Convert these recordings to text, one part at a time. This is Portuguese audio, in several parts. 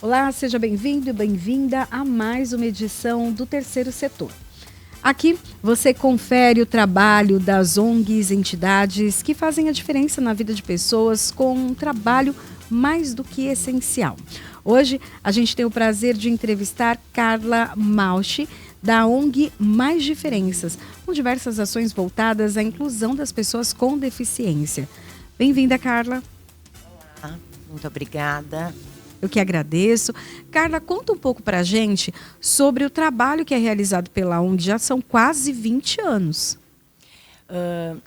Olá, seja bem-vindo e bem-vinda a mais uma edição do Terceiro Setor. Aqui você confere o trabalho das ONGs, entidades que fazem a diferença na vida de pessoas com um trabalho mais do que essencial. Hoje a gente tem o prazer de entrevistar Carla Mauchi, da ONG Mais Diferenças, com diversas ações voltadas à inclusão das pessoas com deficiência. Bem-vinda, Carla. Olá, muito obrigada. Eu que agradeço. Carla, conta um pouco para a gente sobre o trabalho que é realizado pela ONG. Já são quase 20 anos.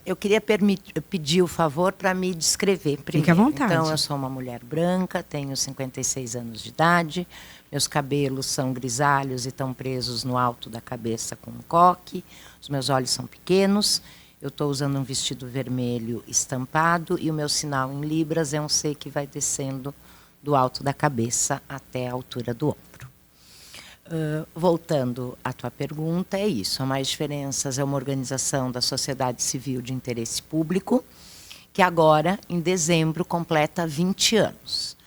Eu queria pedir o favor para me descrever primeiro. Fique à vontade. Então, eu sou uma mulher branca, tenho 56 anos de idade, meus cabelos são grisalhos e estão presos no alto da cabeça com um coque, os meus olhos são pequenos, eu estou usando um vestido vermelho estampado e o meu sinal em libras é um C que vai descendo do alto da cabeça até a altura do ombro. Voltando à tua pergunta, é isso. A Mais Diferenças é uma organização da sociedade civil de interesse público que agora, em dezembro, completa 20 anos.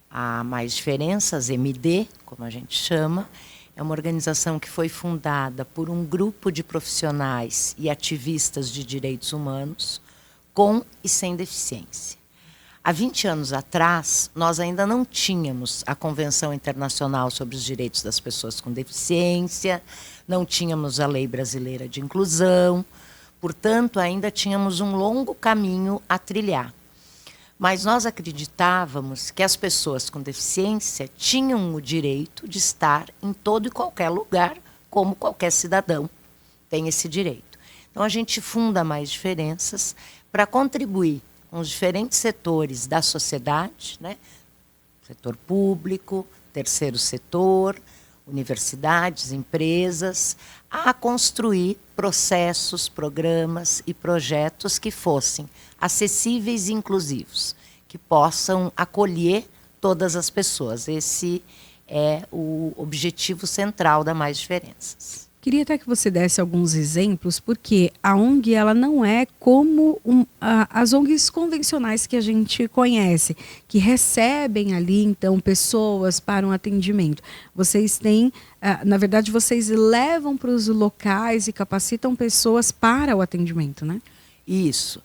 A Mais Diferenças, MD, como a gente chama, é uma organização que foi fundada por um grupo de profissionais e ativistas de direitos humanos com e sem deficiência. Há 20 anos atrás, nós ainda não tínhamos a Convenção Internacional sobre os Direitos das Pessoas com Deficiência, não tínhamos a Lei Brasileira de Inclusão, portanto, ainda tínhamos um longo caminho a trilhar. Mas nós acreditávamos que as pessoas com deficiência tinham o direito de estar em todo e qualquer lugar, como qualquer cidadão tem esse direito. Então, a gente funda Mais Diferenças para contribuir com os diferentes setores da sociedade, né? Setor público, terceiro setor, universidades, empresas, a construir processos, programas e projetos que fossem acessíveis e inclusivos, que possam acolher todas as pessoas. Esse é o objetivo central da Mais Diferenças. Queria até que você desse alguns exemplos, porque a ONG ela não é como as ONGs convencionais que a gente conhece, que recebem ali, então, pessoas para um atendimento. Vocês têm, na verdade, vocês levam para os locais e capacitam pessoas para o atendimento, né? Isso.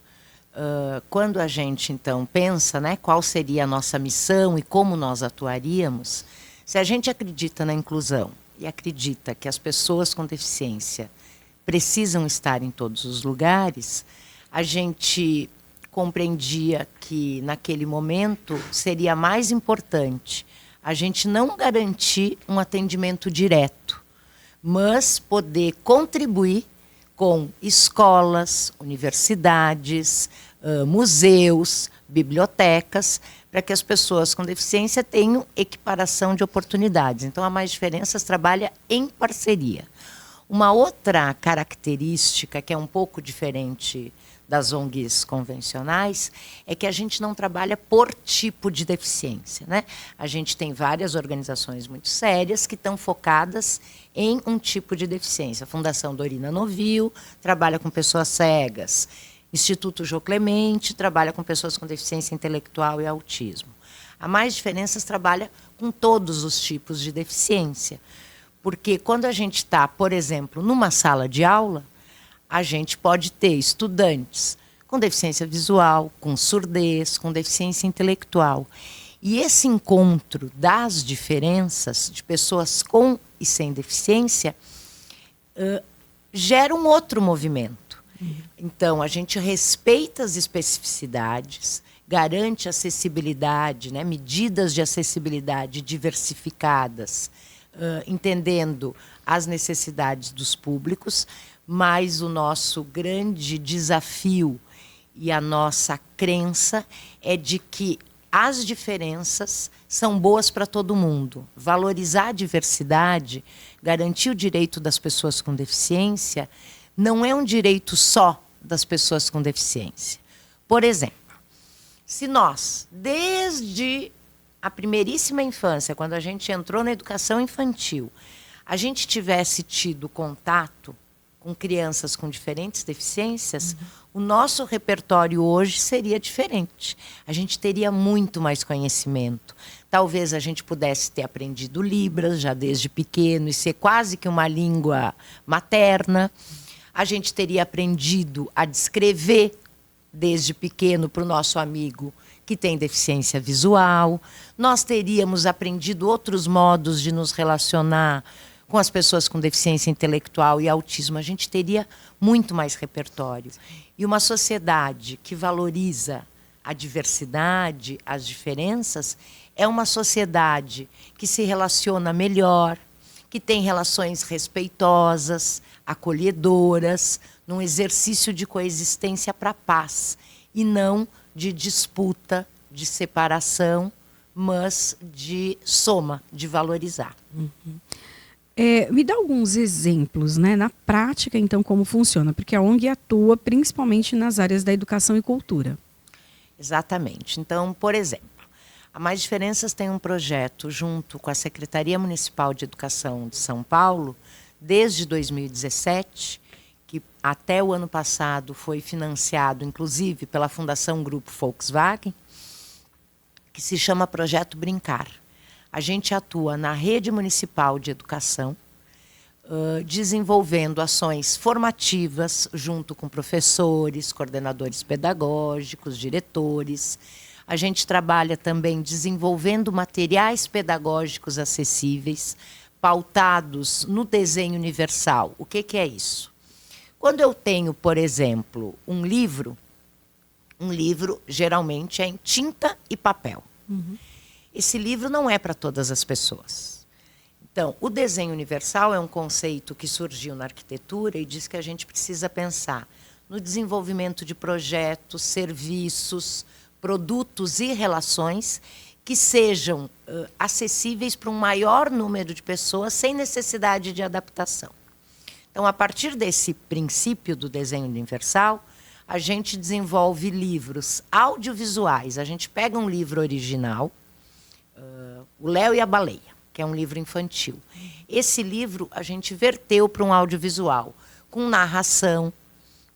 Quando a gente, então, pensa, né, qual seria a nossa missão e como nós atuaríamos, se a gente acredita na inclusão, e acredita que as pessoas com deficiência precisam estar em todos os lugares, a gente compreendia que, naquele momento, seria mais importante a gente não garantir um atendimento direto, mas poder contribuir com escolas, universidades, museus, bibliotecas, para que as pessoas com deficiência tenham equiparação de oportunidades. Então, a Mais Diferenças trabalha em parceria. Uma outra característica, que é um pouco diferente das ONGs convencionais, é que a gente não trabalha por tipo de deficiência, né? A gente tem várias organizações muito sérias que estão focadas em um tipo de deficiência. A Fundação Dorina Novil trabalha com pessoas cegas. Instituto Jô Clemente trabalha com pessoas com deficiência intelectual e autismo. A Mais Diferenças trabalha com todos os tipos de deficiência. Porque quando a gente está, por exemplo, numa sala de aula, a gente pode ter estudantes com deficiência visual, com surdez, com deficiência intelectual. E esse encontro das diferenças de pessoas com e sem deficiência gera um outro movimento. Então, a gente respeita as especificidades, garante acessibilidade, né, medidas de acessibilidade diversificadas, entendendo as necessidades dos públicos, mas o nosso grande desafio e a nossa crença é de que as diferenças são boas para todo mundo. Valorizar a diversidade, garantir o direito das pessoas com deficiência, não é um direito só das pessoas com deficiência. Por exemplo, se nós, desde a primeiríssima infância, quando a gente entrou na educação infantil, a gente tivesse tido contato com crianças com diferentes deficiências, o nosso repertório hoje seria diferente. A gente teria muito mais conhecimento. Talvez a gente pudesse ter aprendido Libras já desde pequeno e ser quase que uma língua materna. A gente teria aprendido a descrever desde pequeno para o nosso amigo que tem deficiência visual. Nós teríamos aprendido outros modos de nos relacionar com as pessoas com deficiência intelectual e autismo. A gente teria muito mais repertório. E uma sociedade que valoriza a diversidade, as diferenças, é uma sociedade que se relaciona melhor, que tem relações respeitosas, acolhedoras, num exercício de coexistência para a paz, e não de disputa, de separação, mas de soma, de valorizar. Me dá alguns exemplos, né, na prática, então, como funciona, porque a ONG atua principalmente nas áreas da educação e cultura. Exatamente. Então, por exemplo, a Mais Diferenças tem um projeto junto com a Secretaria Municipal de Educação de São Paulo, desde 2017, que até o ano passado foi financiado, inclusive, pela Fundação Grupo Volkswagen, que se chama Projeto Brincar. A gente atua na rede municipal de educação, desenvolvendo ações formativas junto com professores, coordenadores pedagógicos, diretores. A gente trabalha também desenvolvendo materiais pedagógicos acessíveis, pautados no desenho universal. O que é isso? Quando eu tenho, por exemplo, um livro geralmente é em tinta e papel. Esse livro não é para todas as pessoas. Então, o desenho universal é um conceito que surgiu na arquitetura e diz que a gente precisa pensar no desenvolvimento de projetos, serviços, produtos e relações que sejam acessíveis para um maior número de pessoas sem necessidade de adaptação. Então, a partir desse princípio do desenho universal, a gente desenvolve livros audiovisuais. A gente pega um livro original, O Léo e a Baleia, que é um livro infantil. Esse livro a gente verteu para um audiovisual, com narração,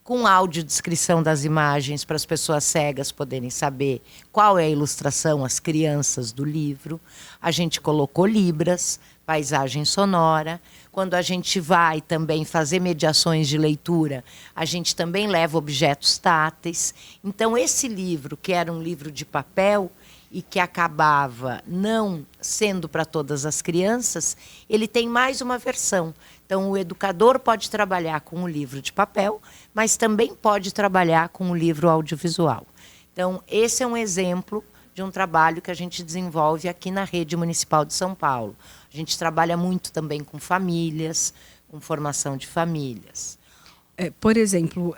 com audiodescrição das imagens para as pessoas cegas poderem saber qual é a ilustração, as crianças do livro. A gente colocou libras, paisagem sonora. Quando a gente vai também fazer mediações de leitura, a gente também leva objetos táteis. Então, esse livro, que era um livro de papel e que acabava não sendo para todas as crianças, ele tem mais uma versão. Então, o educador pode trabalhar com o livro de papel, mas também pode trabalhar com o livro audiovisual. Então, esse é um exemplo de um trabalho que a gente desenvolve aqui na Rede Municipal de São Paulo. A gente trabalha muito também com famílias, com formação de famílias. Por exemplo,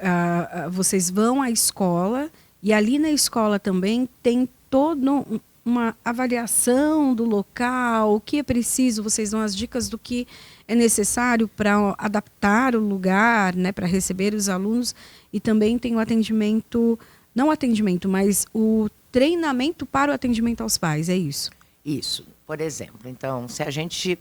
vocês vão à escola e ali na escola também tem toda uma avaliação do local, o que é preciso, vocês dão as dicas do que é necessário para adaptar o lugar, né, para receber os alunos, e também tem o atendimento, não o atendimento, mas o treinamento para o atendimento aos pais, é isso? Isso, por exemplo. Então, se a gente...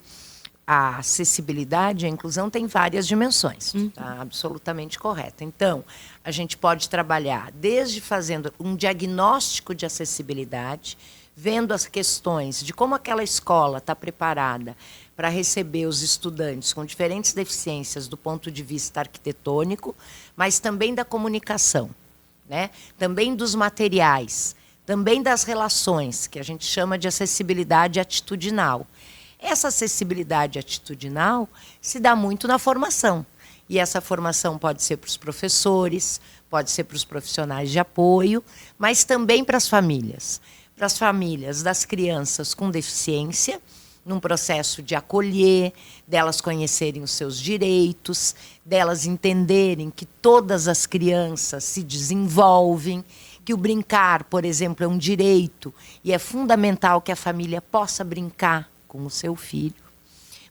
A acessibilidade e a inclusão tem várias dimensões, tá? Absolutamente correta. Então, a gente pode trabalhar desde fazendo um diagnóstico de acessibilidade, vendo as questões de como aquela escola está preparada para receber os estudantes com diferentes deficiências do ponto de vista arquitetônico, mas também da comunicação, né? Também dos materiais, também das relações, que a gente chama de acessibilidade atitudinal. Essa acessibilidade atitudinal se dá muito na formação. E essa formação pode ser para os professores, pode ser para os profissionais de apoio, mas também para as famílias. Para as famílias das crianças com deficiência, num processo de acolher, delas conhecerem os seus direitos, delas entenderem que todas as crianças se desenvolvem, que o brincar, por exemplo, é um direito e é fundamental que a família possa brincar com o seu filho,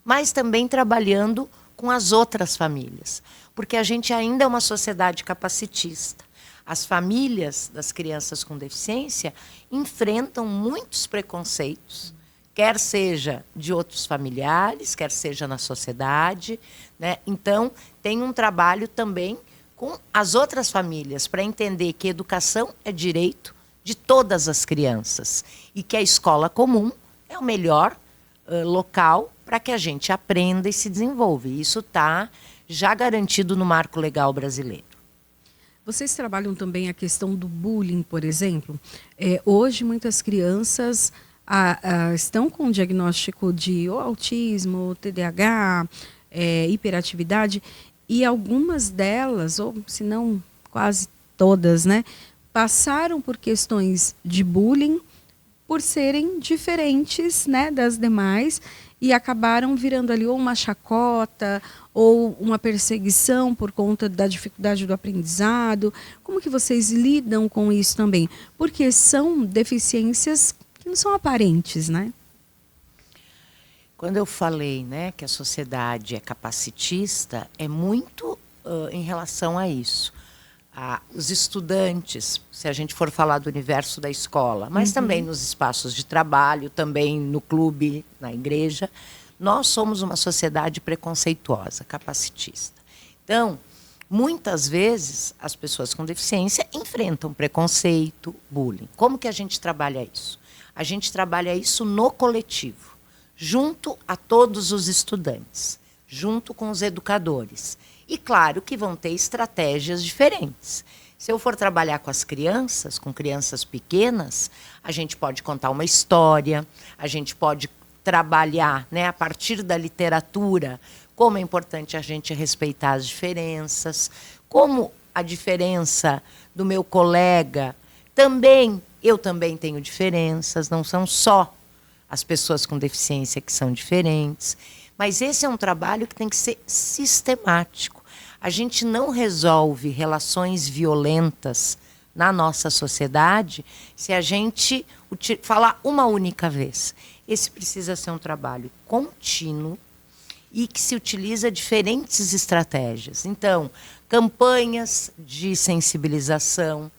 mas também trabalhando com as outras famílias, porque a gente ainda é uma sociedade capacitista. As famílias das crianças com deficiência enfrentam muitos preconceitos quer seja de outros familiares, quer seja na sociedade, né? Então, tem um trabalho também com as outras famílias para entender que educação é direito de todas as crianças e que a escola comum é o melhor local para que a gente aprenda e se desenvolva. E isso está já garantido no marco legal brasileiro. Vocês trabalham também a questão do bullying, por exemplo? Hoje, muitas crianças estão com diagnóstico de autismo, TDAH, hiperatividade, e algumas delas, ou se não quase todas, né, passaram por questões de bullying por serem diferentes, né, das demais, e acabaram virando ali ou uma chacota ou uma perseguição por conta da dificuldade do aprendizado. Como que vocês lidam com isso também? Porque são deficiências que não são aparentes, né? Quando eu falei, né, que a sociedade é capacitista, é muito em relação a isso. Os estudantes, se a gente for falar do universo da escola, mas também nos espaços de trabalho, também no clube, na igreja, nós somos uma sociedade preconceituosa, capacitista. Então, muitas vezes, as pessoas com deficiência enfrentam preconceito, bullying. Como que a gente trabalha isso? A gente trabalha isso no coletivo, junto a todos os estudantes, junto com os educadores. E claro que vão ter estratégias diferentes. Se eu for trabalhar com as crianças, com crianças pequenas, a gente pode contar uma história, a gente pode trabalhar, né, a partir da literatura, como é importante a gente respeitar as diferenças, como a diferença do meu colega também, eu também tenho diferenças, não são só as pessoas com deficiência que são diferentes. Mas esse é um trabalho que tem que ser sistemático. A gente não resolve relações violentas na nossa sociedade se a gente falar uma única vez. Esse precisa ser um trabalho contínuo e que se utiliza diferentes estratégias. Então, campanhas de sensibilização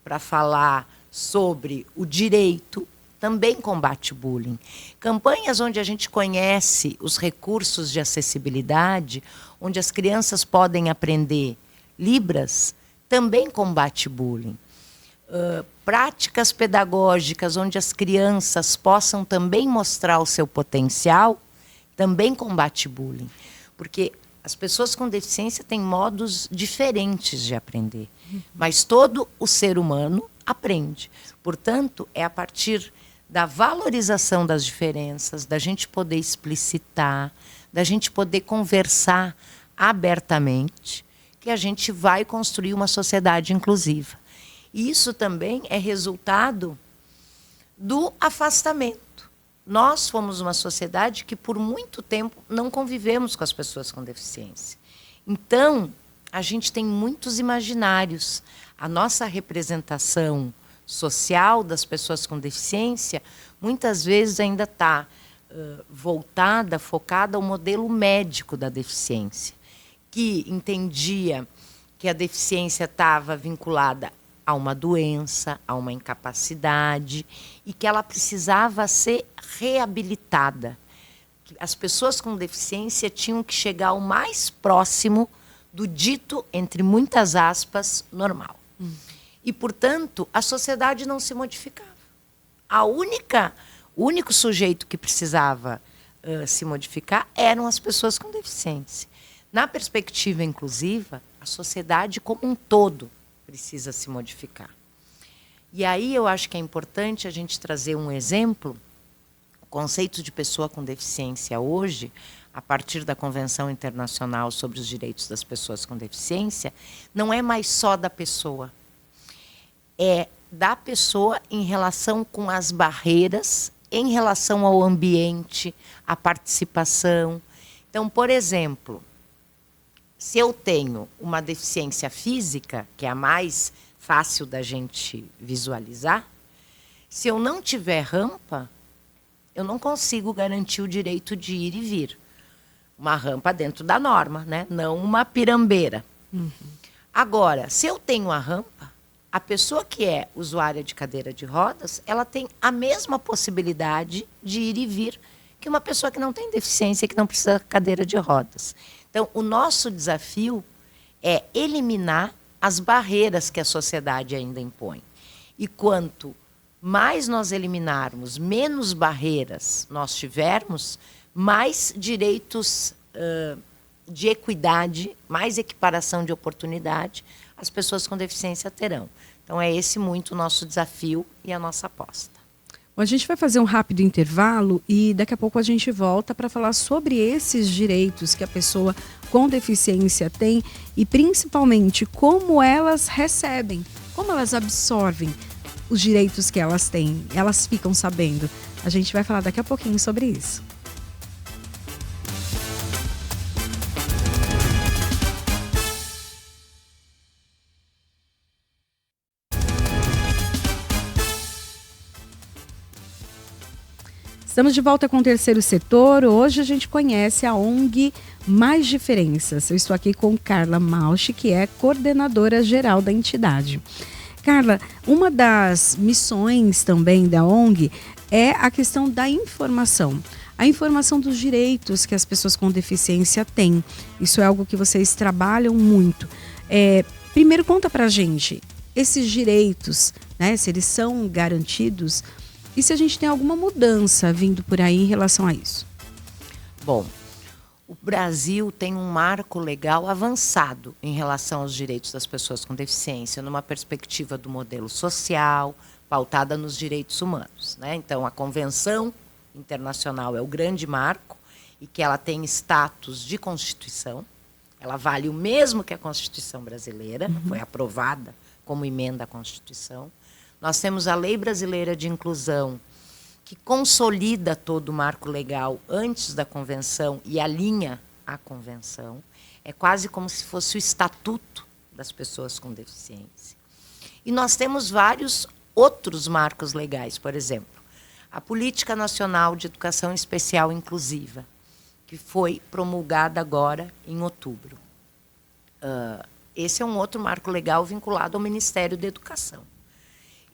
para falar sobre o direito também combate bullying. Campanhas onde a gente conhece os recursos de acessibilidade, onde as crianças podem aprender Libras, também combate bullying. Práticas pedagógicas onde as crianças possam também mostrar o seu potencial, também combate bullying. Porque as pessoas com deficiência têm modos diferentes de aprender, mas todo o ser humano aprende. Portanto, é a partir da valorização das diferenças, da gente poder explicitar, da gente poder conversar abertamente, que a gente vai construir uma sociedade inclusiva. E isso também é resultado do afastamento. Nós fomos uma sociedade que, por muito tempo, não convivemos com as pessoas com deficiência. Então, a gente tem muitos imaginários. A nossa representação social das pessoas com deficiência, muitas vezes ainda está voltada, focada ao modelo médico da deficiência, que entendia que a deficiência estava vinculada a uma doença, a uma incapacidade, e que ela precisava ser reabilitada. As pessoas com deficiência tinham que chegar ao mais próximo do dito, entre muitas aspas, normal. E, portanto, a sociedade não se modificava. O único sujeito que precisava se modificar eram as pessoas com deficiência. Na perspectiva inclusiva, a sociedade como um todo precisa se modificar. E aí eu acho que é importante a gente trazer um exemplo. O conceito de pessoa com deficiência hoje, a partir da Convenção Internacional sobre os Direitos das Pessoas com Deficiência, não é mais só da pessoa. É da pessoa em relação com as barreiras, em relação ao ambiente, à participação. Então, por exemplo, se eu tenho uma deficiência física, que é a mais fácil da gente visualizar, se eu não tiver rampa, eu não consigo garantir o direito de ir e vir. Uma rampa dentro da norma, né? Não uma pirambeira. Agora, se eu tenho a rampa, a pessoa que é usuária de cadeira de rodas, ela tem a mesma possibilidade de ir e vir que uma pessoa que não tem deficiência, que não precisa de cadeira de rodas. Então, o nosso desafio é eliminar as barreiras que a sociedade ainda impõe. E quanto mais nós eliminarmos, menos barreiras nós tivermos, mais direitos de equidade, mais equiparação de oportunidade as pessoas com deficiência terão. Então, é esse muito o nosso desafio e a nossa aposta. Bom, a gente vai fazer um rápido intervalo e daqui a pouco a gente volta para falar sobre esses direitos que a pessoa com deficiência tem e principalmente como elas recebem, como elas absorvem os direitos que elas têm. Elas ficam sabendo. A gente vai falar daqui a pouquinho sobre isso. Estamos de volta com o terceiro setor. Hoje a gente conhece a ONG Mais Diferenças. Eu estou aqui com Carla Mauch, que é coordenadora geral da entidade. Carla, uma das missões também da ONG é a questão da informação. A informação dos direitos que as pessoas com deficiência têm. Isso é algo que vocês trabalham muito. Primeiro, conta pra gente esses direitos, né, se eles são garantidos. E se a gente tem alguma mudança vindo por aí em relação a isso? Bom, o Brasil tem um marco legal avançado em relação aos direitos das pessoas com deficiência, numa perspectiva do modelo social, pautada nos direitos humanos, né? Então, a Convenção Internacional é o grande marco e que ela tem status de Constituição. Ela vale o mesmo que a Constituição brasileira, foi aprovada como emenda à Constituição. Nós temos a Lei Brasileira de Inclusão, que consolida todo o marco legal antes da convenção e alinha a convenção. É quase como se fosse o estatuto das pessoas com deficiência. E nós temos vários outros marcos legais, por exemplo, a Política Nacional de Educação Especial Inclusiva, que foi promulgada agora em outubro. Esse é um outro marco legal vinculado ao Ministério da Educação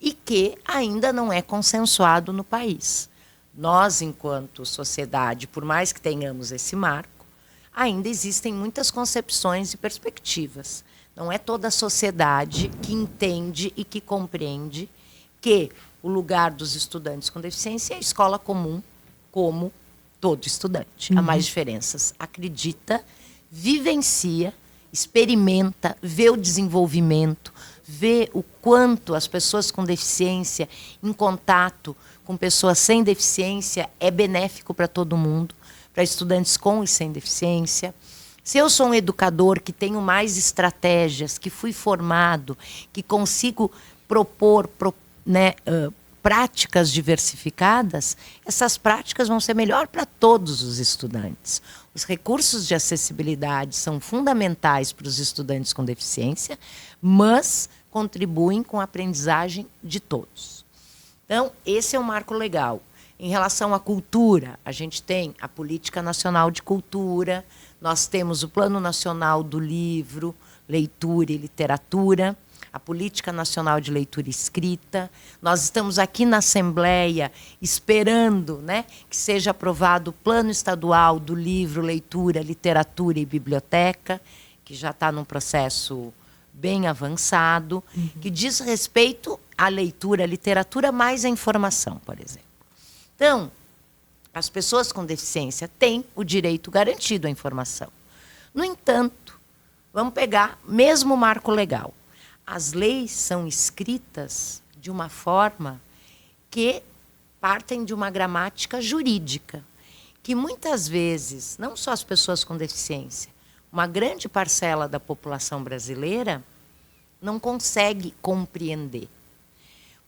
e que ainda não é consensuado no país. Nós, enquanto sociedade, por mais que tenhamos esse marco, ainda existem muitas concepções e perspectivas. Não é toda a sociedade que entende e que compreende que o lugar dos estudantes com deficiência é a escola comum, como todo estudante. Há mais diferenças. Acredita, vivencia, experimenta, vê o desenvolvimento, vê o quanto as pessoas com deficiência em contato com pessoas sem deficiência é benéfico para todo mundo, para estudantes com e sem deficiência. Se eu sou um educador que tenho mais estratégias, que fui formado, que consigo propor práticas diversificadas, essas práticas vão ser melhor para todos os estudantes. Os recursos de acessibilidade são fundamentais para os estudantes com deficiência, mas contribuem com a aprendizagem de todos. Então, esse é um marco legal. Em relação à cultura, a gente tem a Política Nacional de Cultura, nós temos o Plano Nacional do Livro, Leitura e Literatura, a Política Nacional de Leitura e Escrita. Nós estamos aqui na Assembleia esperando, né, que seja aprovado o Plano Estadual do Livro, Leitura, Literatura e Biblioteca, que já está num processo bem avançado, que diz respeito à leitura, à literatura, mais à informação, por exemplo. Então, as pessoas com deficiência têm o direito garantido à informação. No entanto, vamos pegar mesmo o marco legal. As leis são escritas de uma forma que partem de uma gramática jurídica, que muitas vezes, não só as pessoas com deficiência, uma grande parcela da população brasileira não consegue compreender.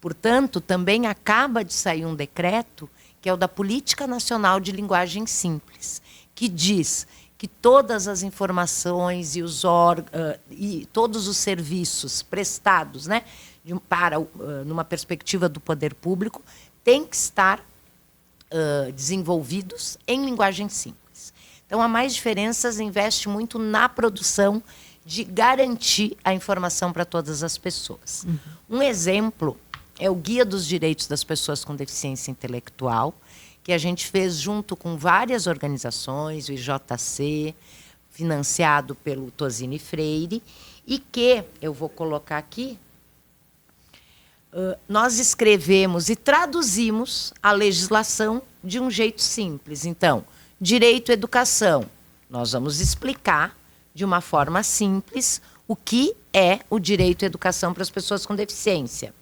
Portanto, também acaba de sair um decreto, que é o da Política Nacional de Linguagem Simples, que diz que todas as informações e todos os serviços prestados, né, numa perspectiva do poder público, têm que estar desenvolvidos em linguagem simples. Então, a Mais Diferenças investe muito na produção de garantir a informação para todas as pessoas. Um exemplo é o Guia dos Direitos das Pessoas com Deficiência Intelectual, que a gente fez junto com várias organizações, o IJC, financiado pelo Tosini Freire, e que, eu vou colocar aqui, nós escrevemos e traduzimos a legislação de um jeito simples. Então, direito à educação, nós vamos explicar de uma forma simples o que é o direito à educação para as pessoas com deficiência.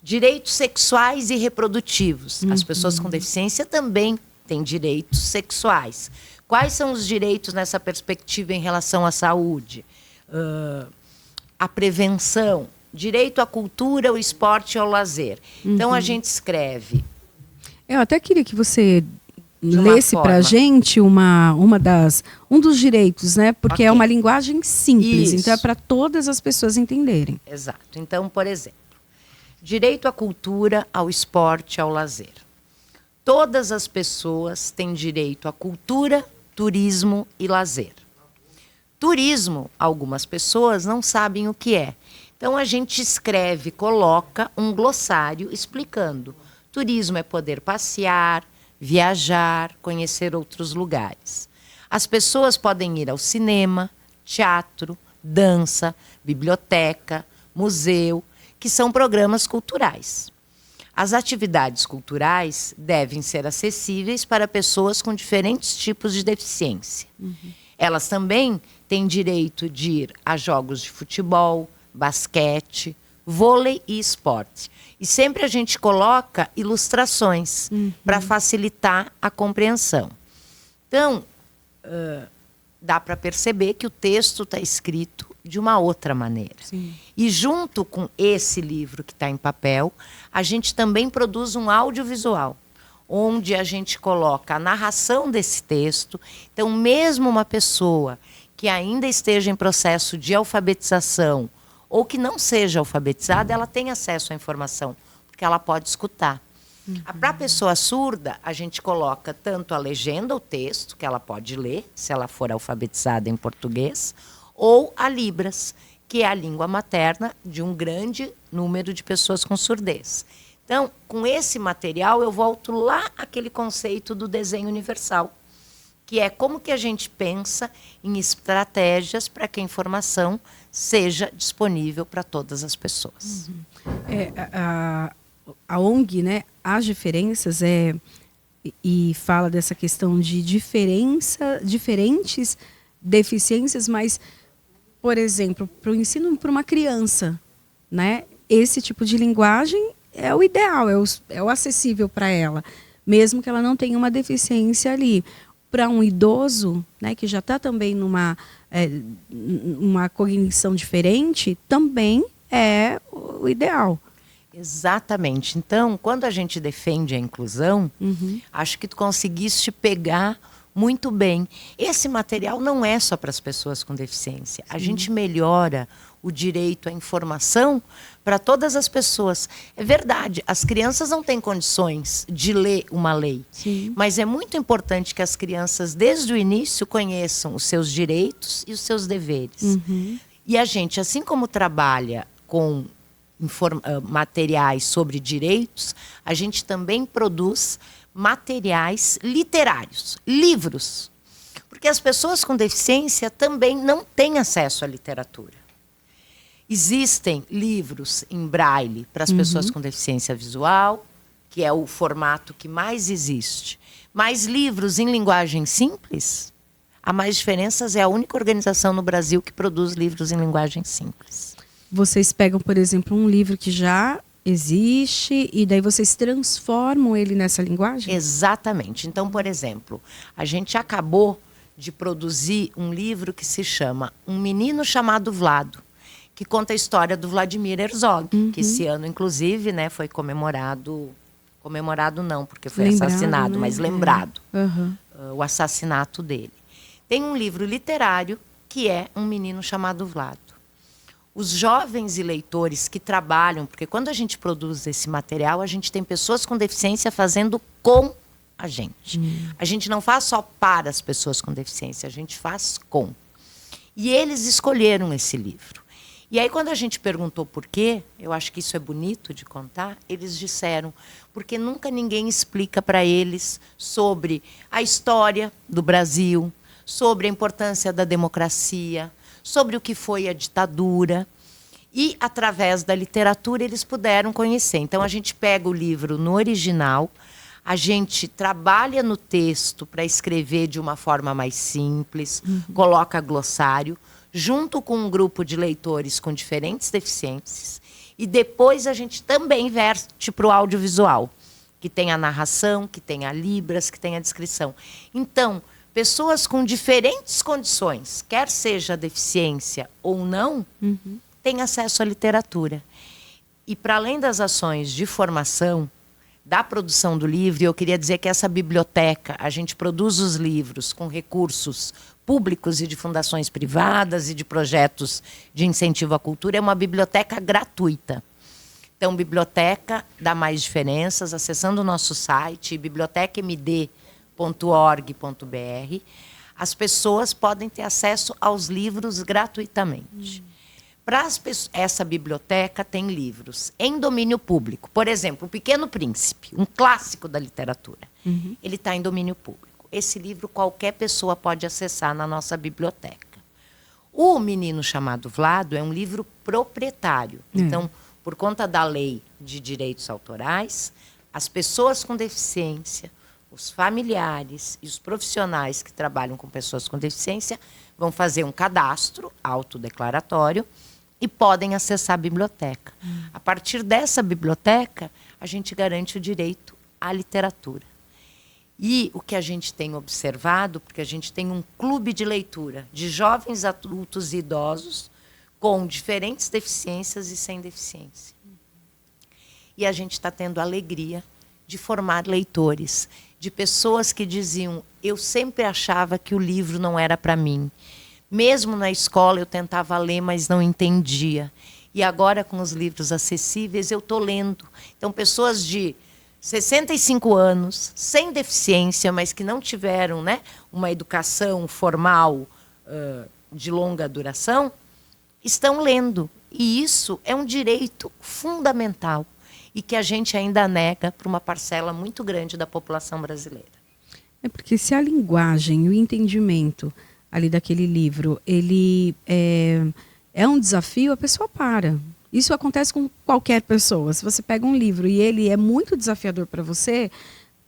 Direitos sexuais e reprodutivos. As pessoas com deficiência também têm direitos sexuais. Quais são os direitos nessa perspectiva em relação à saúde? A prevenção, direito à cultura, ao esporte e ao lazer. Então, a gente escreve. Eu até queria que você lesse para a gente um dos direitos, né? Porque é uma linguagem simples, então é para todas as pessoas entenderem. Exato. Então, por exemplo, direito à cultura, ao esporte, ao lazer. Todas as pessoas têm direito à cultura, turismo e lazer. Turismo, algumas pessoas não sabem o que é. Então, a gente escreve, coloca um glossário explicando. Turismo é poder passear, viajar, conhecer outros lugares. As pessoas podem ir ao cinema, teatro, dança, biblioteca, museu, que são programas culturais. As atividades culturais devem ser acessíveis para pessoas com diferentes tipos de deficiência. Elas também têm direito de ir a jogos de futebol, basquete, vôlei e esporte. E sempre a gente coloca ilustrações para facilitar a compreensão. Então, dá para perceber que o texto está escrito de uma outra maneira. Sim. E junto com esse livro que está em papel, a gente também produz um audiovisual, onde a gente coloca a narração desse texto. Então, mesmo uma pessoa que ainda esteja em processo de alfabetização ou que não seja alfabetizada, ela tem acesso à informação, porque ela pode escutar. Para a pessoa surda, a gente coloca tanto a legenda, o texto, que ela pode ler, se ela for alfabetizada em português, ou a Libras, que é a língua materna de um grande número de pessoas com surdez. Então, com esse material, eu volto lá àquele conceito do desenho universal, que é como que a gente pensa em estratégias para que a informação seja disponível para todas as pessoas. A ONG, né, As Diferenças, e fala dessa questão de diferentes deficiências, mas, por exemplo, para o ensino para uma criança, né, esse tipo de linguagem é o ideal, é o acessível para ela, mesmo que ela não tenha uma deficiência ali. Para um idoso, né, que já está também numa uma cognição diferente, também é o ideal. Exatamente. Então, quando a gente defende a inclusão, acho que tu conseguiste pegar muito bem. Esse material não é só para as pessoas com deficiência. A gente melhora o direito à informação para todas as pessoas. É verdade, as crianças não têm condições de ler uma lei. Sim. Mas é muito importante que as crianças, desde o início, conheçam os seus direitos e os seus deveres. E a gente, assim como trabalha com materiais sobre direitos, a gente também produz materiais literários, livros. Porque as pessoas com deficiência também não têm acesso à literatura. Existem livros em braille para as pessoas com deficiência visual, que é o formato que mais existe. Mas livros em linguagem simples, a Mais Diferenças é a única organização no Brasil que produz livros em linguagem simples. Vocês pegam, por exemplo, um livro que já existe e daí vocês transformam ele nessa linguagem? Exatamente. Então, por exemplo, a gente acabou de produzir um livro que se chama Um Menino Chamado Vlado, que conta a história do Vladimir Herzog, que esse ano, inclusive, né, foi comemorado não, porque foi assassinado, né? Mas lembrado o assassinato dele. Tem um livro literário que é Um Menino Chamado Vlado. Os jovens e leitores que trabalham, porque quando a gente produz esse material, a gente tem pessoas com deficiência fazendo com a gente. A gente não faz só para as pessoas com deficiência, a gente faz com. E eles escolheram esse livro. E aí, quando a gente perguntou por quê, eu acho que isso é bonito de contar, eles disseram, porque nunca ninguém explica para eles sobre a história do Brasil, sobre a importância da democracia, sobre o que foi a ditadura. E, através da literatura, eles puderam conhecer. Então, a gente pega o livro no original, a gente trabalha no texto para escrever de uma forma mais simples, coloca glossário, junto com um grupo de leitores com diferentes deficiências. E depois a gente também verte para o audiovisual, que tem a narração, que tem a libras, que tem a descrição. Então, pessoas com diferentes condições, quer seja deficiência ou não, têm acesso à literatura. E para além das ações de formação, da produção do livro, eu queria dizer que essa biblioteca, a gente produz os livros com recursos públicos e de fundações privadas e de projetos de incentivo à cultura, é uma biblioteca gratuita. Então, biblioteca dá mais diferenças, acessando o nosso site, bibliotecamd.org.br, as pessoas podem ter acesso aos livros gratuitamente. Essa biblioteca tem livros em domínio público. Por exemplo, O Pequeno Príncipe, um clássico da literatura. Ele está em domínio público. Esse livro qualquer pessoa pode acessar na nossa biblioteca. O Menino Chamado Vlado é um livro proprietário. Então, por conta da lei de direitos autorais, as pessoas com deficiência, os familiares e os profissionais que trabalham com pessoas com deficiência vão fazer um cadastro autodeclaratório e podem acessar a biblioteca. A partir dessa biblioteca, a gente garante o direito à literatura. E o que a gente tem observado, porque a gente tem um clube de leitura de jovens, adultos e idosos com diferentes deficiências e sem deficiência. E a gente está tendo a alegria de formar leitores, de pessoas que diziam, eu sempre achava que o livro não era para mim. Mesmo na escola eu tentava ler, mas não entendia. E agora, com os livros acessíveis, eu estou lendo. Então, pessoas de 65 anos, sem deficiência, mas que não tiveram, né, uma educação formal de longa duração, estão lendo. E isso é um direito fundamental e que a gente ainda nega para uma parcela muito grande da população brasileira. É porque se a linguagem e o entendimento ali daquele livro, ele é um desafio, a pessoa para. Isso acontece com qualquer pessoa. Se você pega um livro e ele é muito desafiador para você,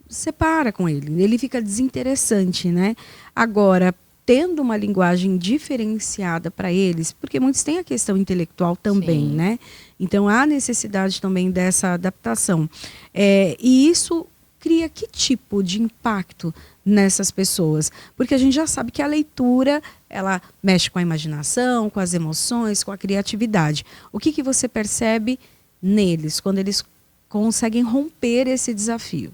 você para com ele. Ele fica desinteressante, né? Agora, tendo uma linguagem diferenciada para eles, porque muitos têm a questão intelectual também, Sim. né? Então, há necessidade também dessa adaptação. E isso cria que tipo de impacto nessas pessoas? Porque a gente já sabe que a leitura, ela mexe com a imaginação, com as emoções, com a criatividade. O que você percebe neles, quando eles conseguem romper esse desafio?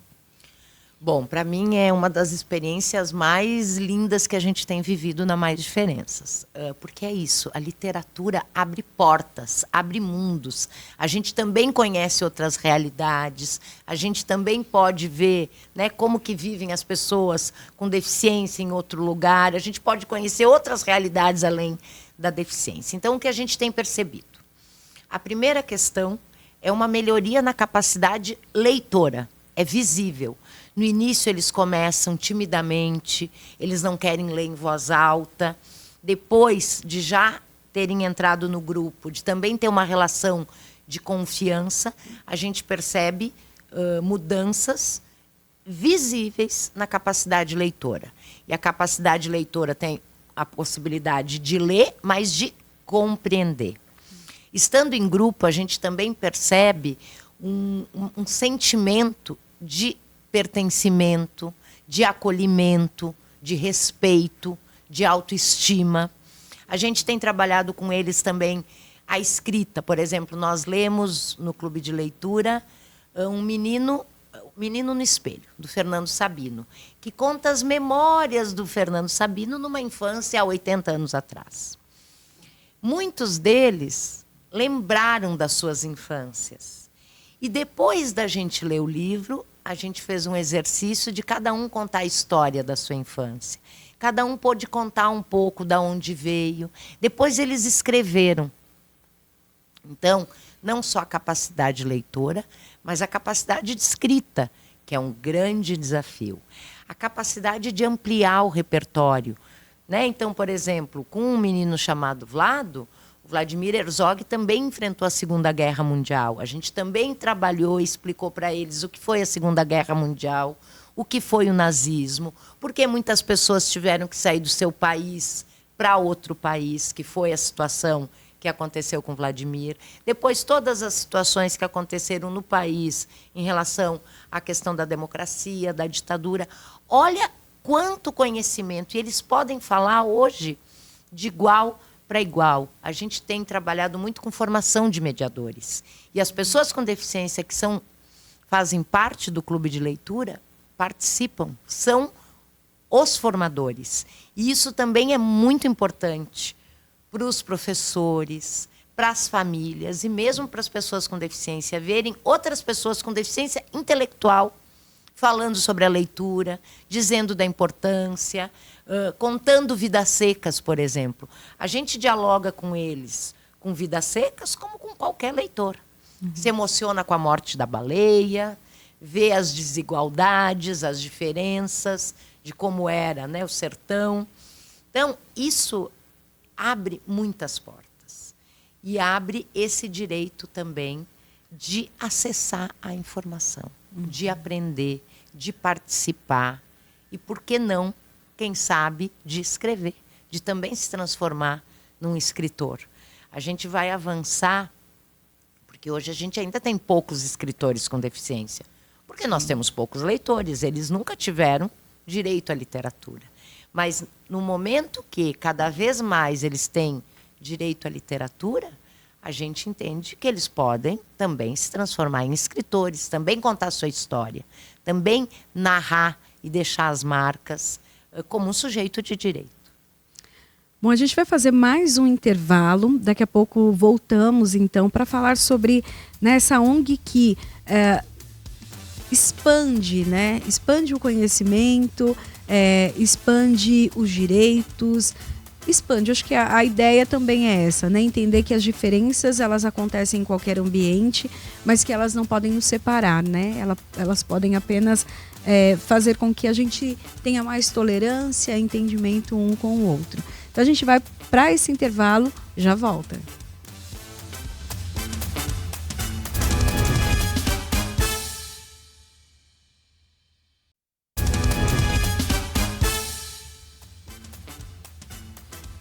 Bom, para mim é uma das experiências mais lindas que a gente tem vivido na Mais Diferenças. Porque é isso, a literatura abre portas, abre mundos. A gente também conhece outras realidades, a gente também pode ver, né, como que vivem as pessoas com deficiência em outro lugar, a gente pode conhecer outras realidades além da deficiência. Então, o que a gente tem percebido? A primeira questão é uma melhoria na capacidade leitora, é visível. No início, eles começam timidamente, eles não querem ler em voz alta. Depois de já terem entrado no grupo, de também ter uma relação de confiança, a gente percebe mudanças visíveis na capacidade leitora. E a capacidade leitora tem a possibilidade de ler, mas de compreender. Estando em grupo, a gente também percebe um sentimento de pertencimento, de acolhimento, de respeito, de autoestima. A gente tem trabalhado com eles também a escrita. Por exemplo, nós lemos no Clube de Leitura um Menino no Espelho, do Fernando Sabino, que conta as memórias do Fernando Sabino numa infância há 80 anos atrás. Muitos deles lembraram das suas infâncias. E depois da gente ler o livro, a gente fez um exercício de cada um contar a história da sua infância. Cada um pôde contar um pouco de onde veio. Depois eles escreveram. Então, não só a capacidade leitora, mas a capacidade de escrita, que é um grande desafio. A capacidade de ampliar o repertório. Né? Então, por exemplo, com um menino chamado Vlado, o Vladimir Herzog também enfrentou a Segunda Guerra Mundial. A gente também trabalhou e explicou para eles o que foi a Segunda Guerra Mundial, o que foi o nazismo, porque muitas pessoas tiveram que sair do seu país para outro país, que foi a situação que aconteceu com Vladimir. Depois, todas as situações que aconteceram no país em relação à questão da democracia, da ditadura. Olha quanto conhecimento. E eles podem falar hoje de igual para igual. A gente tem trabalhado muito com formação de mediadores. E as pessoas com deficiência que fazem parte do clube de leitura participam, são os formadores. E isso também é muito importante para os professores, para as famílias e mesmo para as pessoas com deficiência verem outras pessoas com deficiência intelectual falando sobre a leitura, dizendo da importância, contando vidas secas, por exemplo. A gente dialoga com eles com vidas secas como com qualquer leitor. Se emociona com a morte da baleia, vê as desigualdades, as diferenças de como era, né, o sertão. Então, isso abre muitas portas e abre esse direito também de acessar a informação, de aprender, de participar e, por que não, quem sabe, de escrever, de também se transformar num escritor. A gente vai avançar, porque hoje a gente ainda tem poucos escritores com deficiência, porque nós temos poucos leitores, eles nunca tiveram direito à literatura. Mas no momento que cada vez mais eles têm direito à literatura, a gente entende que eles podem também se transformar em escritores, também contar sua história, também narrar e deixar as marcas como um sujeito de direito. Bom, a gente vai fazer mais um intervalo. Daqui a pouco voltamos, então, para falar sobre essa ONG que expande, né? Expande o conhecimento, expande os direitos, expande. Acho que a ideia também é essa, né? Entender que as diferenças elas acontecem em qualquer ambiente, mas que elas não podem nos separar, né? Elas podem apenas fazer com que a gente tenha mais tolerância, entendimento um com o outro. Então a gente vai para esse intervalo, já volta.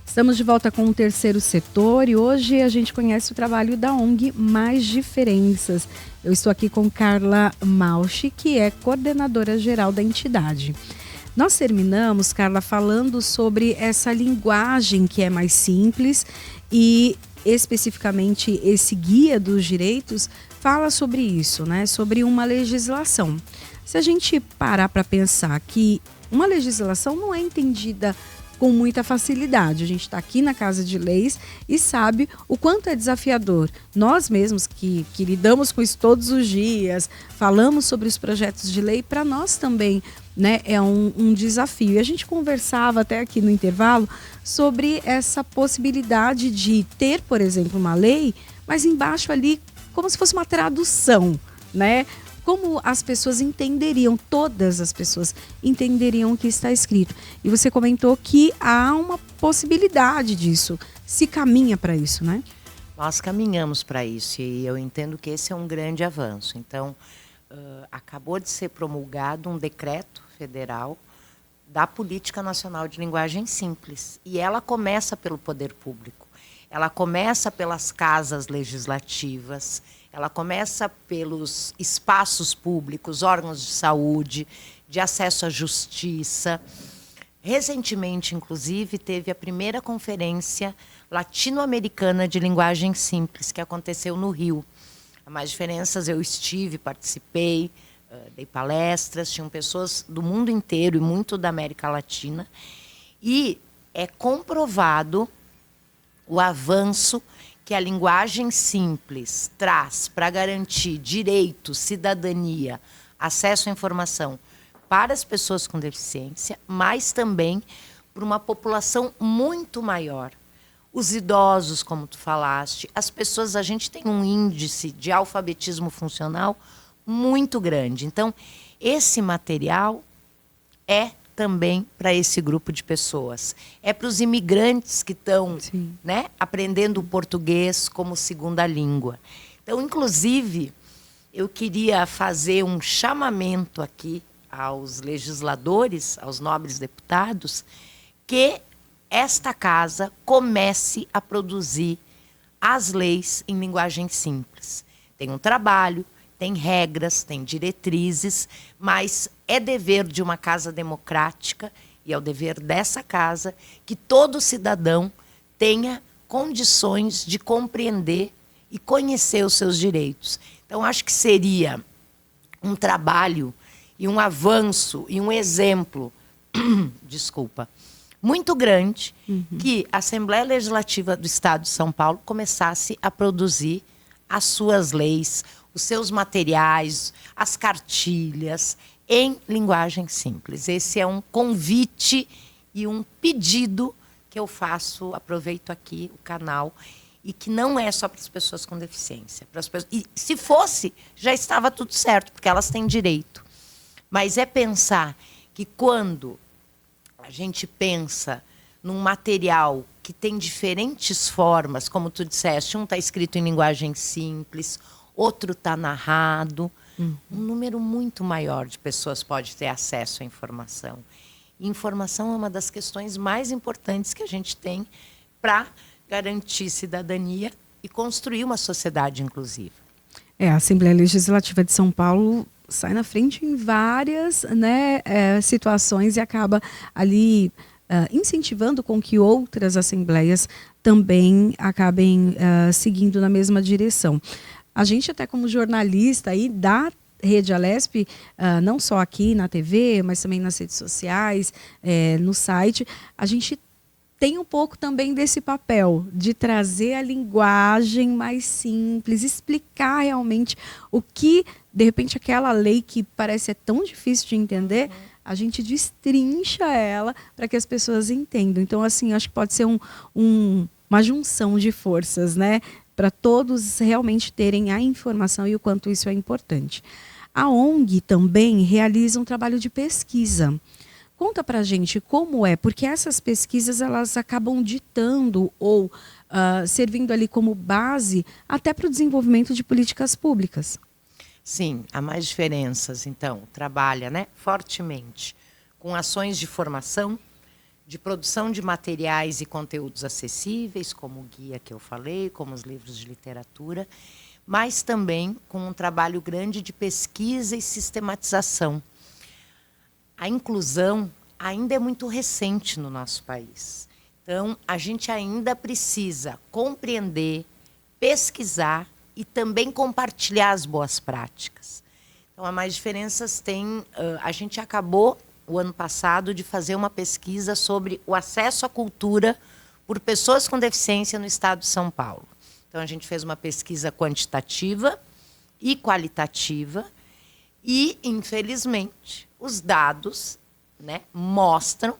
Estamos de volta com o terceiro setor e hoje a gente conhece o trabalho da ONG Mais Diferenças. Eu estou aqui com Carla Mauchi, que é coordenadora geral da entidade. Nós terminamos, Carla, falando sobre essa linguagem que é mais simples e especificamente esse guia dos direitos fala sobre isso, né? Sobre uma legislação. Se a gente parar para pensar que uma legislação não é entendida com muita facilidade. A gente está aqui na Casa de Leis e sabe o quanto é desafiador. Nós mesmos que lidamos com isso todos os dias, falamos sobre os projetos de lei, para nós também, né, é um desafio. E a gente conversava até aqui no intervalo sobre essa possibilidade de ter, por exemplo, uma lei, mas embaixo ali como se fosse uma tradução, né? Como as pessoas entenderiam, todas as pessoas entenderiam o que está escrito. E você comentou que há uma possibilidade disso, se caminha para isso, né? Nós caminhamos para isso e eu entendo que esse é um grande avanço. Então, acabou de ser promulgado um decreto federal da Política Nacional de Linguagem Simples. E ela começa pelo poder público. Ela começa pelas casas legislativas, ela começa pelos espaços públicos, órgãos de saúde, de acesso à justiça. Recentemente, inclusive, teve a primeira conferência latino-americana de linguagem simples, que aconteceu no Rio. A Mais Diferenças, eu estive, participei, dei palestras, tinham pessoas do mundo inteiro e muito da América Latina. E é comprovado o avanço que a linguagem simples traz para garantir direito, cidadania, acesso à informação para as pessoas com deficiência, mas também por uma população muito maior. Os idosos, como tu falaste, as pessoas, a gente tem um índice de alfabetismo funcional muito grande. Então, esse material é também para esse grupo de pessoas. É para os imigrantes que estão, né, aprendendo o português como segunda língua. Então, inclusive, eu queria fazer um chamamento aqui aos legisladores, aos nobres deputados, que esta casa comece a produzir as leis em linguagem simples. Tem um trabalho, tem regras, tem diretrizes, mas é dever de uma casa democrática e é o dever dessa casa que todo cidadão tenha condições de compreender e conhecer os seus direitos. Então, acho que seria um trabalho e um avanço e um exemplo, desculpa, muito grande, que a Assembleia Legislativa do Estado de São Paulo começasse a produzir as suas leis, os seus materiais, as cartilhas, em linguagem simples. Esse é um convite e um pedido que eu faço, aproveito aqui o canal, e que não é só para as pessoas com deficiência. Para as pessoas, e se fosse, já estava tudo certo, porque elas têm direito. Mas é pensar que quando a gente pensa num material que tem diferentes formas, como tu disseste, um está escrito em linguagem simples, outro está narrado, um número muito maior de pessoas pode ter acesso à informação. E informação é uma das questões mais importantes que a gente tem para garantir cidadania e construir uma sociedade inclusiva. A Assembleia Legislativa de São Paulo sai na frente em várias, né, situações e acaba ali incentivando com que outras assembleias também acabem seguindo na mesma direção. A gente até como jornalista aí da Rede Alesp, não só aqui na TV, mas também nas redes sociais, no site, a gente tem um pouco também desse papel de trazer a linguagem mais simples, explicar realmente o que, de repente, aquela lei que parece ser tão difícil de entender, a gente destrincha ela para que as pessoas entendam. Então, assim, acho que pode ser uma junção de forças, né? Para todos realmente terem a informação e o quanto isso é importante. A ONG também realiza um trabalho de pesquisa. Conta para a gente como é, porque essas pesquisas elas acabam ditando ou servindo ali como base até para o desenvolvimento de políticas públicas. Sim, há mais diferenças. Então, trabalha, né, fortemente com ações de formação, de produção de materiais e conteúdos acessíveis, como o guia que eu falei, como os livros de literatura, mas também com um trabalho grande de pesquisa e sistematização. A inclusão ainda é muito recente no nosso país. Então, a gente ainda precisa compreender, pesquisar e também compartilhar as boas práticas. Então, há mais diferenças tem... a gente acabou, o ano passado, de fazer uma pesquisa sobre o acesso à cultura por pessoas com deficiência no estado de São Paulo. Então, a gente fez uma pesquisa quantitativa e qualitativa e, infelizmente, os dados, né, mostram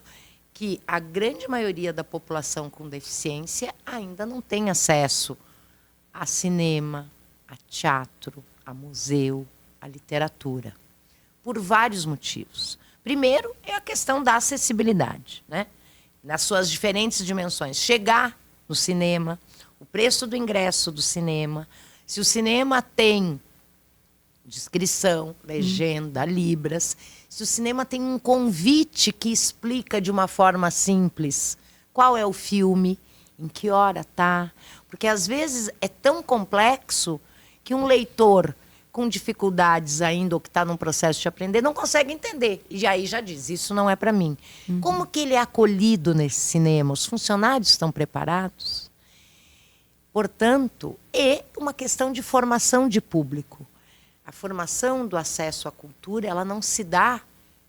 que a grande maioria da população com deficiência ainda não tem acesso a cinema, a teatro, a museu, a literatura, por vários motivos. Primeiro é a questão da acessibilidade, né? Nas suas diferentes dimensões. Chegar no cinema, o preço do ingresso do cinema, se o cinema tem descrição, legenda, libras, se o cinema tem um convite que explica de uma forma simples qual é o filme, em que hora está, porque às vezes é tão complexo que um leitor com dificuldades ainda, ou que está num processo de aprender, não consegue entender. E aí já diz, isso não é para mim. Como que ele é acolhido nesse cinema? Os funcionários estão preparados? Portanto, é uma questão de formação de público. A formação do acesso à cultura, ela não se dá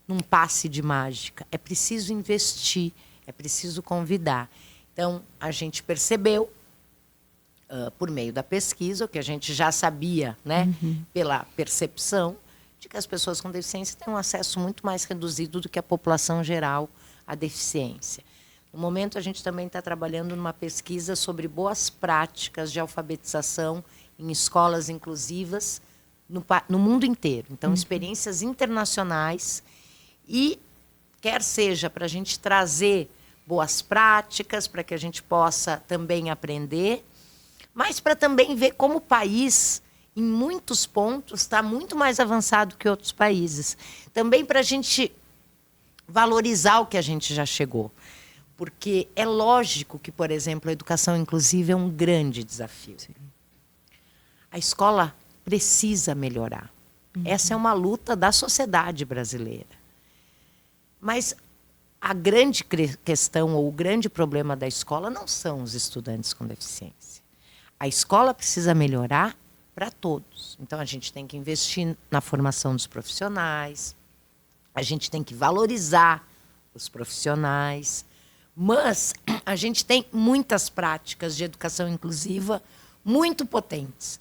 num passe de mágica. É preciso investir, é preciso convidar. Então, a gente percebeu, por meio da pesquisa, o que a gente já sabia, né, pela percepção, de que as pessoas com deficiência têm um acesso muito mais reduzido do que a população geral à deficiência. No momento, a gente também está trabalhando numa pesquisa sobre boas práticas de alfabetização em escolas inclusivas no mundo inteiro. Então, experiências internacionais e quer seja para a gente trazer boas práticas, para que a gente possa também aprender, mas para também ver como o país, em muitos pontos, está muito mais avançado que outros países. Também para a gente valorizar o que a gente já chegou. Porque é lógico que, por exemplo, a educação inclusiva é um grande desafio. Sim. A escola precisa melhorar. Essa é uma luta da sociedade brasileira. Mas a grande questão ou o grande problema da escola não são os estudantes com deficiência. A escola precisa melhorar para todos. Então, a gente tem que investir na formação dos profissionais, a gente tem que valorizar os profissionais, mas a gente tem muitas práticas de educação inclusiva muito potentes.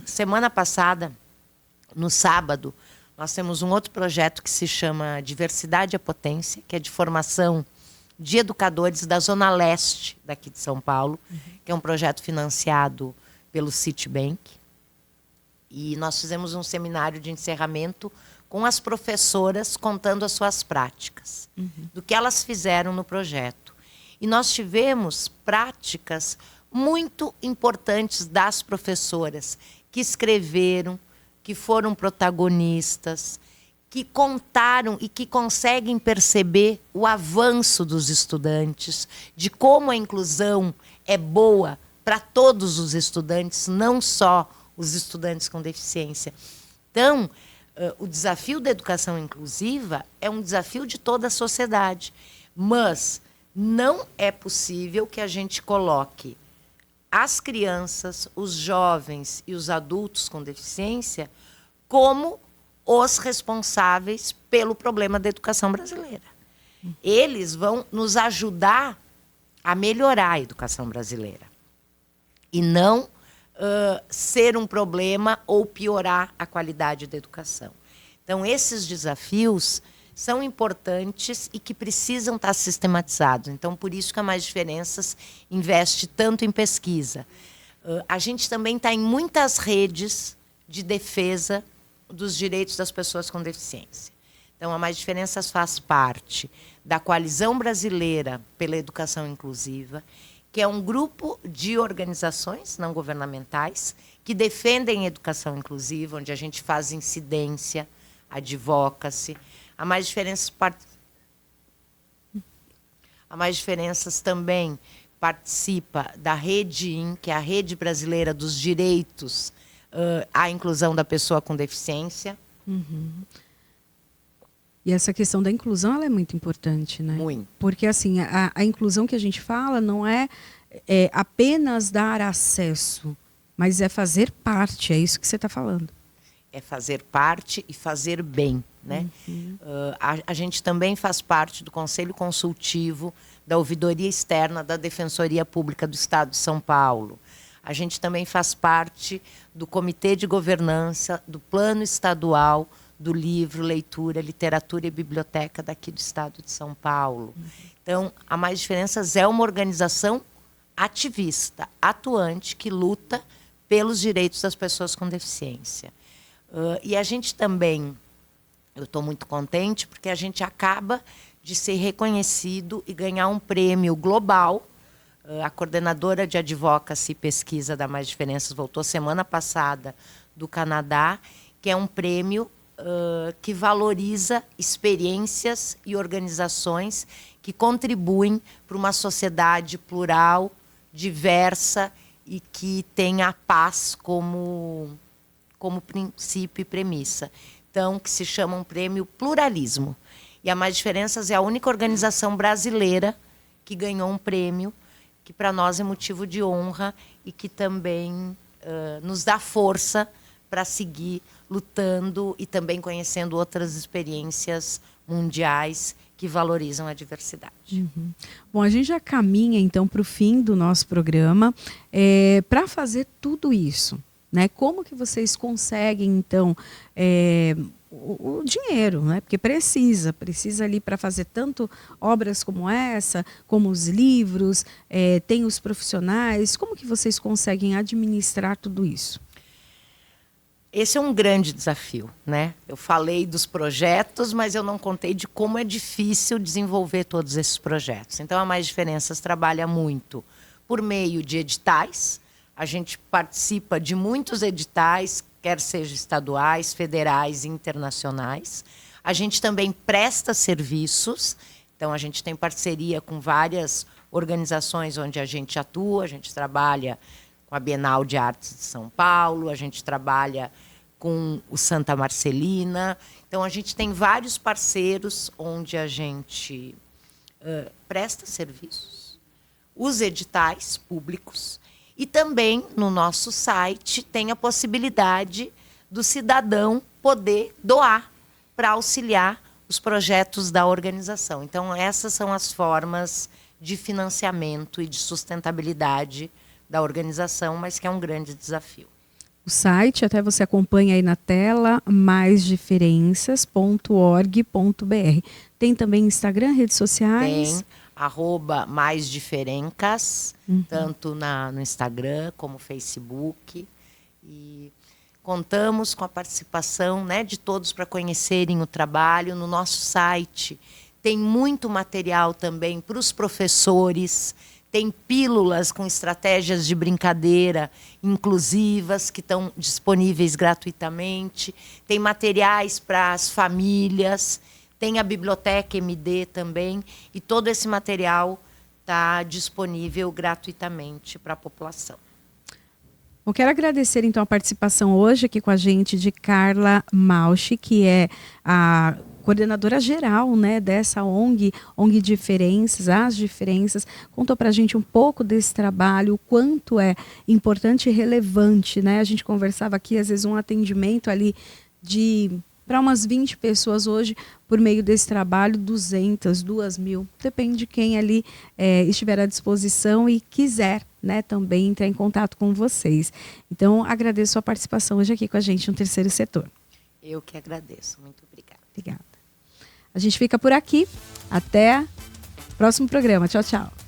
Semana passada, no sábado, nós temos um outro projeto que se chama Diversidade à Potência, que é de formação de educadores da Zona Leste daqui de São Paulo, que é um projeto financiado pelo Citibank. E nós fizemos um seminário de encerramento com as professoras contando as suas práticas, do que elas fizeram no projeto. E nós tivemos práticas muito importantes das professoras, que escreveram, que foram protagonistas, que contaram e que conseguem perceber o avanço dos estudantes, de como a inclusão é boa para todos os estudantes, não só os estudantes com deficiência. Então, o desafio da educação inclusiva é um desafio de toda a sociedade, mas não é possível que a gente coloque as crianças, os jovens e os adultos com deficiência como os responsáveis pelo problema da educação brasileira. Eles vão nos ajudar a melhorar a educação brasileira e não ser um problema ou piorar a qualidade da educação. Então, esses desafios são importantes e que precisam estar sistematizados. Então, por isso que a Mais Diferenças investe tanto em pesquisa. A gente também está em muitas redes de defesa dos direitos das pessoas com deficiência. Então, a Mais Diferenças faz parte da Coalizão Brasileira pela Educação Inclusiva, que é um grupo de organizações não governamentais que defendem a educação inclusiva, onde a gente faz incidência, advocacy. A Mais Diferenças também participa da Rede IN, que é a Rede Brasileira dos Direitos à Inclusão da Pessoa com Deficiência. E essa questão da inclusão ela é muito importante, né? Muito. Porque assim, a inclusão que a gente fala não é apenas dar acesso, mas é fazer parte, é isso que você está falando. É fazer parte e fazer bem, né? A gente também faz parte do Conselho Consultivo da Ouvidoria Externa da Defensoria Pública do Estado de São Paulo. A gente também faz parte do Comitê de Governança do Plano Estadual do Livro, Leitura, Literatura e Biblioteca daqui do Estado de São Paulo. Então, a Mais Diferenças é uma organização ativista, atuante, que luta pelos direitos das pessoas com deficiência. E a gente também, eu estou muito contente, porque a gente acaba de ser reconhecido e ganhar um prêmio global. A coordenadora de Advocacy e Pesquisa da Mais Diferenças voltou semana passada do Canadá, que é um prêmio que valoriza experiências e organizações que contribuem para uma sociedade plural, diversa e que tenha a paz como princípio e premissa. Então, que se chama um prêmio Pluralismo. E a Mais Diferenças é a única organização brasileira que ganhou um prêmio, que para nós é motivo de honra e que também nos dá força para seguir lutando e também conhecendo outras experiências mundiais que valorizam a diversidade. Bom, a gente já caminha então para o fim do nosso programa. Para fazer tudo isso, né? Como que vocês conseguem então o dinheiro, né? Porque precisa ali para fazer tanto obras como essa, como os livros, tem os profissionais. Como que vocês conseguem administrar tudo isso? Esse é um grande desafio, né? Eu falei dos projetos, mas eu não contei de como é difícil desenvolver todos esses projetos. Então, a Mais Diferenças trabalha muito por meio de editais. A gente participa de muitos editais, quer sejam estaduais, federais e internacionais. A gente também presta serviços. Então, a gente tem parceria com várias organizações onde a gente atua. A gente trabalha com a Bienal de Artes de São Paulo, a gente trabalha com o Santa Marcelina. Então, a gente tem vários parceiros onde a gente presta serviços, os editais públicos, e também no nosso site tem a possibilidade do cidadão poder doar para auxiliar os projetos da organização. Então, essas são as formas de financiamento e de sustentabilidade da organização, mas que é um grande desafio. O site, até você acompanha aí na tela, maisdiferenças.org.br. Tem também Instagram, redes sociais? Tem, @maisdiferencas, tanto no Instagram como Facebook. E contamos com a participação, né, de todos para conhecerem o trabalho. No nosso site tem muito material também para os professores. Tem pílulas com estratégias de brincadeira inclusivas que estão disponíveis gratuitamente. Tem materiais para as famílias. Tem a Biblioteca MD também. E todo esse material está disponível gratuitamente para a população. Eu quero agradecer, então, a participação hoje aqui com a gente de Carla Mauchi, que é a coordenadora geral, né, dessa ONG Diferenças, As Diferenças. Contou para a gente um pouco desse trabalho, o quanto é importante e relevante, né? A gente conversava aqui, às vezes, um atendimento ali para umas 20 pessoas hoje, por meio desse trabalho, 200, 2.000, depende de quem ali estiver à disposição e quiser, né, também entrar em contato com vocês. Então, agradeço a participação hoje aqui com a gente no Terceiro Setor. Eu que agradeço. Muito obrigada. Obrigada. A gente fica por aqui. Até o próximo programa. Tchau, tchau.